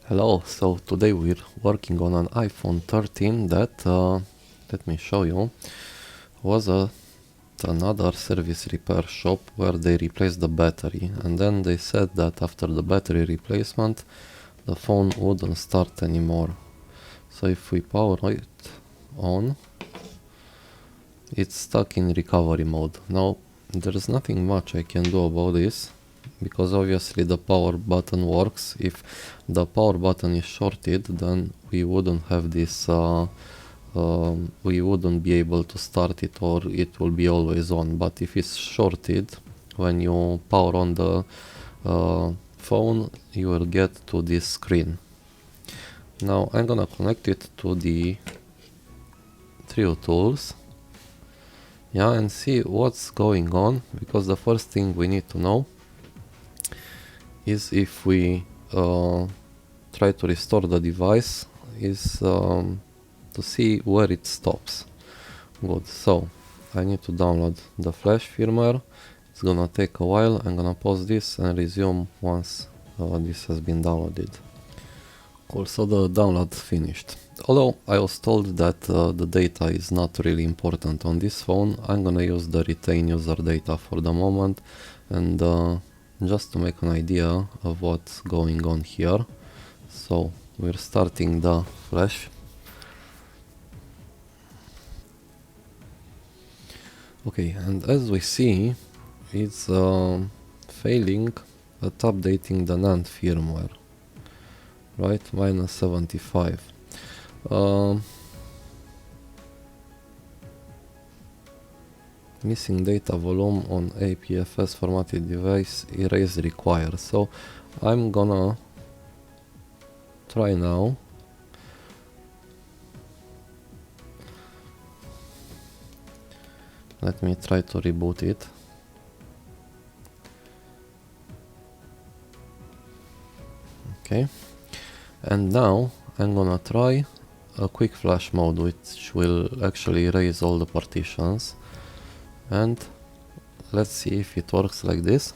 Hello, so today we're working on an iPhone 13 that, let me show you, was another service repair shop where they replaced the battery, and then they said that after the battery replacement the phone wouldn't start anymore. So if we power it on, it's stuck in recovery mode. Now there's nothing much I can do about this, because obviously the power button works. If the power button is shorted, then we wouldn't have this, we wouldn't be able to start it, or it will be always on. But if it's shorted, when you power on the phone, you will get to this screen. Now I'm gonna connect it to the trio tools, yeah, and see what's going on, because the first thing we need to know is if we try to restore the device is to see where it stops. Good, so I need to download the flash firmware. It's gonna take a while. I'm gonna pause this and resume once this has been downloaded. Cool, so the download finished. Although I was told that the data is not really important on this phone, I'm gonna use the retain user data for the moment, and just to make an idea of what's going on here. So we're starting the flash. Okay, and as we see, it's failing at updating the NAND firmware, right? Minus 75. Missing data volume on APFS formatted device, erase required. So I'm gonna try now. Let me try to reboot it. Okay, and now I'm gonna try a quick flash mode, which will actually erase all the partitions, and let's see if it works like this.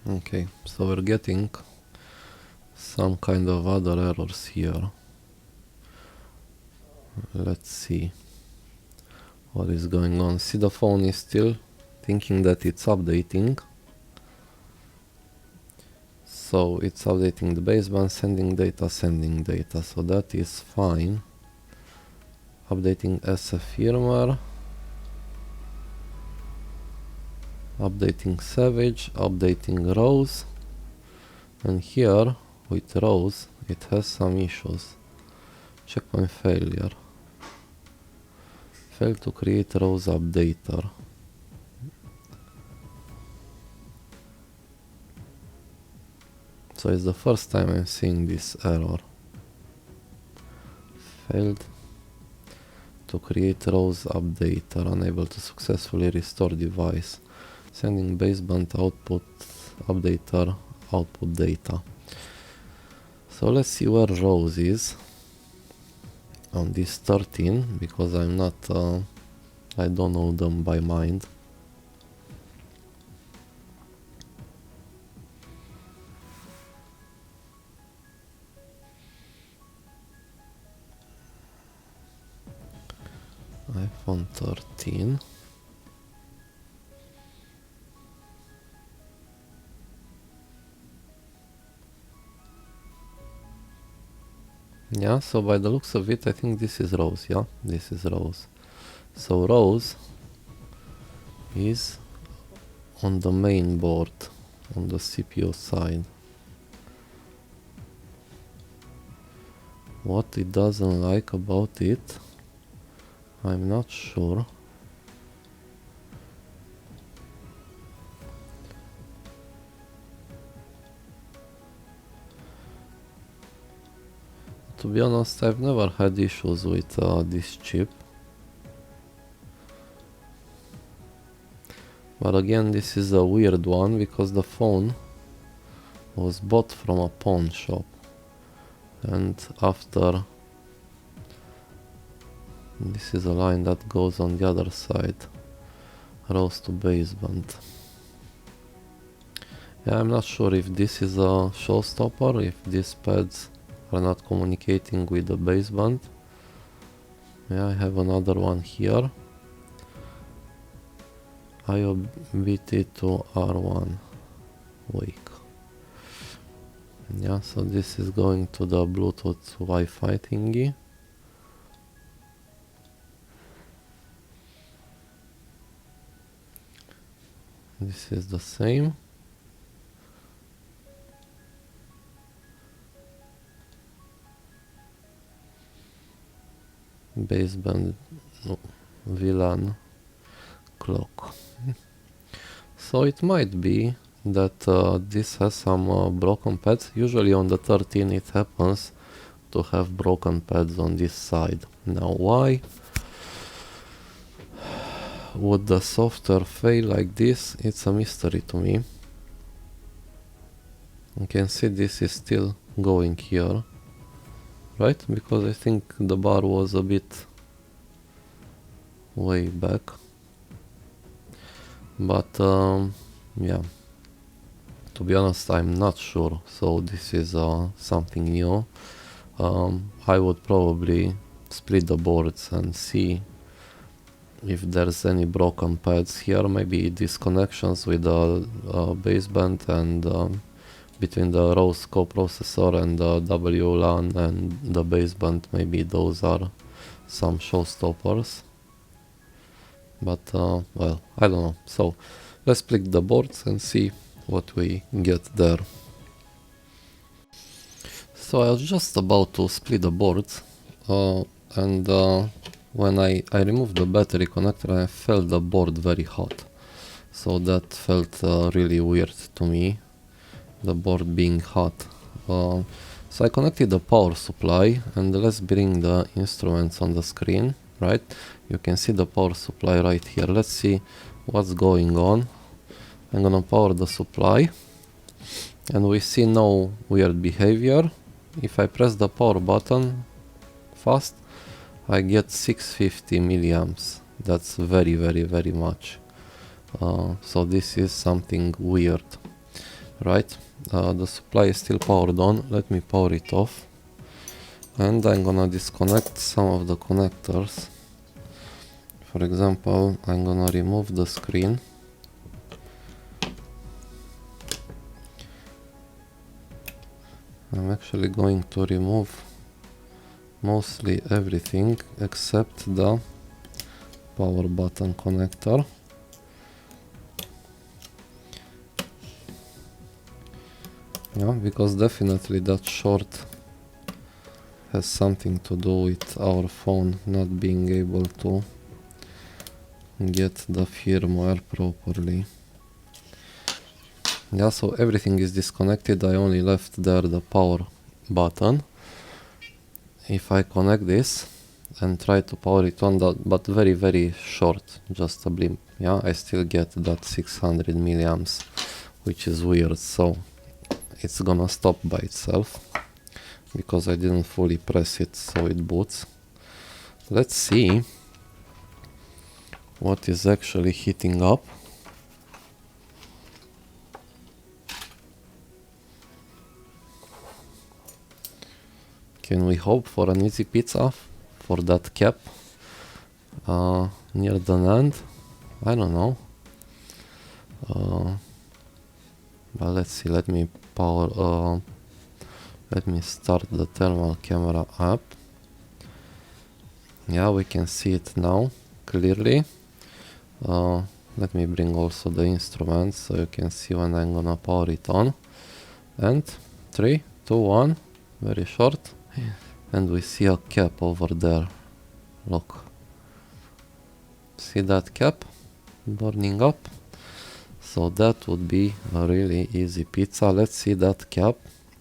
Okay, so we're getting some kind of other errors here. Let's see what is going on. See, the phone is still thinking that it's updating. So it's updating the baseband, sending data, so that is fine. Updating SF firmware, updating Savage, updating rows, and here with rows it has some issues. Checkpoint failure. Failed to create rows updater. So it's the first time I'm seeing this error. Failed to create rows updater, unable to successfully restore device. Sending baseband output updater output data. So let's see where rows is on this 13, because I'm not, I don't know them by mind. iPhone 13. Yeah, so by the looks of it, I think this is rows, yeah? This is rows. So rows is on the main board, on the CPU side. What it doesn't like about it, I'm not sure. To be honest, I've never had issues with this chip. But again, this is a weird one, because the phone was bought from a pawn shop. and after this is a line that goes on the other side, rows to baseband. Yeah, I'm not sure if this is a showstopper, if these pads are not communicating with the baseband. Yeah, I have another one here. IOBT to R1 wake. Yeah, so this is going to the Bluetooth Wi-Fi thingy. This is the same. Baseband VLAN clock. So it might be that this has some broken pads. Usually on the 13 it happens to have broken pads on this side. Now why would the software fail like this? It's a mystery to me. You can see this is still going here, right? Because I think the bar was a bit way back. But yeah, to be honest, I'm not sure. So this is something new. I would probably split the boards and see if there's any broken pads here. Maybe disconnections with the baseband and between the ROS coprocessor and the WLAN and the baseband. Maybe those are some showstoppers. But well, I don't know. So let's split the boards and see what we get there. So I was just about to split the boards and when I removed the battery connector, I felt the board very hot. So that felt really weird to me, the board being hot. So I connected the power supply, and let's bring the instruments on the screen, right? You can see the power supply right here. Let's see what's going on. I'm gonna power the supply, and we see no weird behavior. If I press the power button fast, I get 650 milliamps. That's very much. So this is something weird, right? The supply is still powered on. Let me power it off, and I'm gonna disconnect some of the connectors. For example, I'm gonna remove the screen. I'm actually going to remove mostly everything except the power button connector. Yeah, because definitely that short has something to do with our phone not being able to get the firmware properly. Yeah, so everything is disconnected. I only left there the power button. If I connect this and try to power it on, but very short, just a blimp, yeah, I still get that 600 milliamps, which is weird. So it's gonna stop by itself because I didn't fully press it, so it boots. Let's see what is actually heating up. Can we hope for an easy pizza for that cap near the NAND? I don't know. But let's see. Let me power. Let me start the thermal camera up. Yeah, we can see it now clearly. Let me bring also the instruments so you can see when I'm gonna power it on. And 3, 2, 1. Very short. And we see a cap over there. Look. See that cap burning up? So that would be a really easy pizza. Let's see that cap.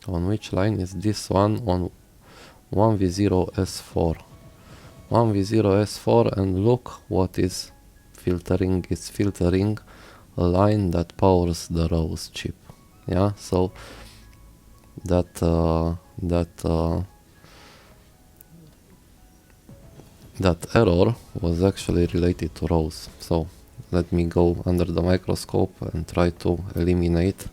On which line is this one? On 1V0S4. 1V0S4, and look what is filtering. It's filtering a line that powers the ROS chip. Yeah, so that that that error was actually related to rows. So let me go under the microscope and try to eliminate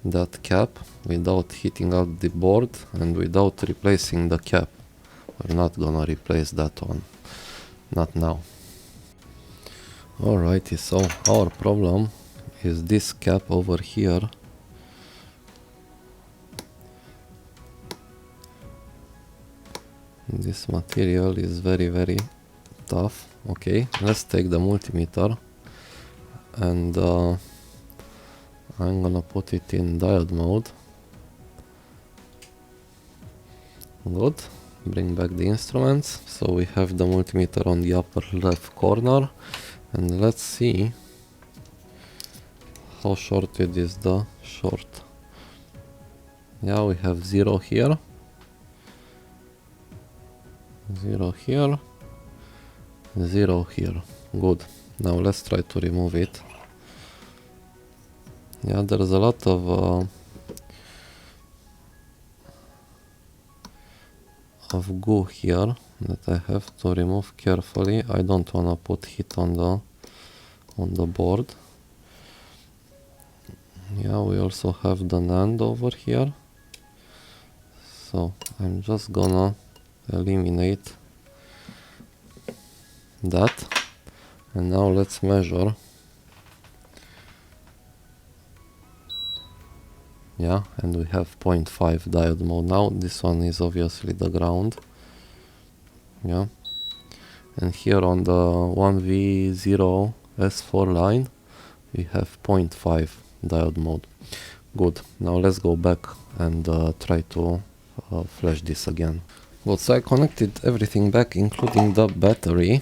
that cap without hitting out the board and without replacing the cap. We're not gonna replace that one, not now. Alrighty, so our problem is this cap over here. This material is very tough. Okay, let's take the multimeter and I'm gonna put it in diode mode. Good. Bring back the instruments. So we have the multimeter on the upper left corner, and let's see how shorted is the short. Yeah, we have 0 here, 0 here, 0 here. Good. Now let's try to remove it. Yeah, there's a lot of goo here that I have to remove carefully. I don't wanna put heat on the board. Yeah, we also have the NAND over here. So I'm just gonna eliminate that. And now let's measure. Yeah, and we have 0.5 diode mode now. This one is obviously the ground. Yeah, and here on the 1V0 S4 line we have 0.5 diode mode. Good. Now let's go back and try to flash this again. Good, so I connected everything back, including the battery,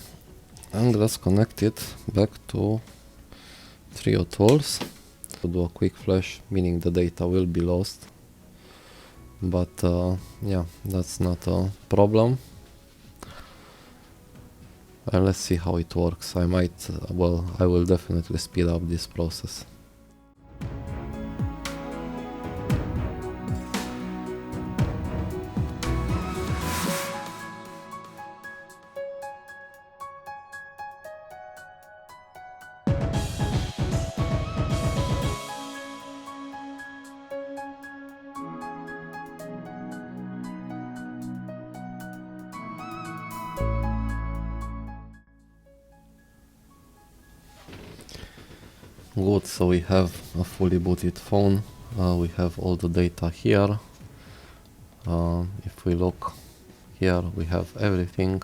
and let's connect it back to Trio Tools. To do a quick flash, meaning the data will be lost, but yeah, that's not a problem. And let's see how it works. I might, well, I will definitely speed up this process. Good, so we have a fully booted phone. We have all the data here. If we look here, we have everything.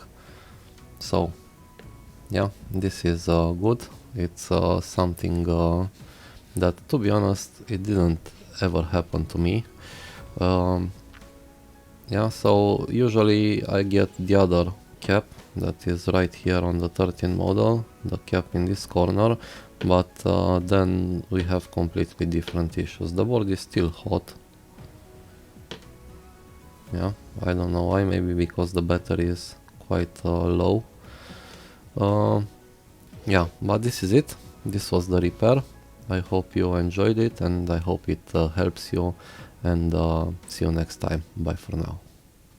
So yeah, this is good. It's something that, to be honest, it didn't ever happen to me. Yeah, so usually I get the other cap that is right here on the 13 model, the cap in this corner, but then we have completely different issues. The board is still hot. Yeah, I don't know why, maybe because the battery is quite low. Yeah, but this is it. This was the repair. I hope you enjoyed it and I hope it helps you, and see you next time. Bye for now.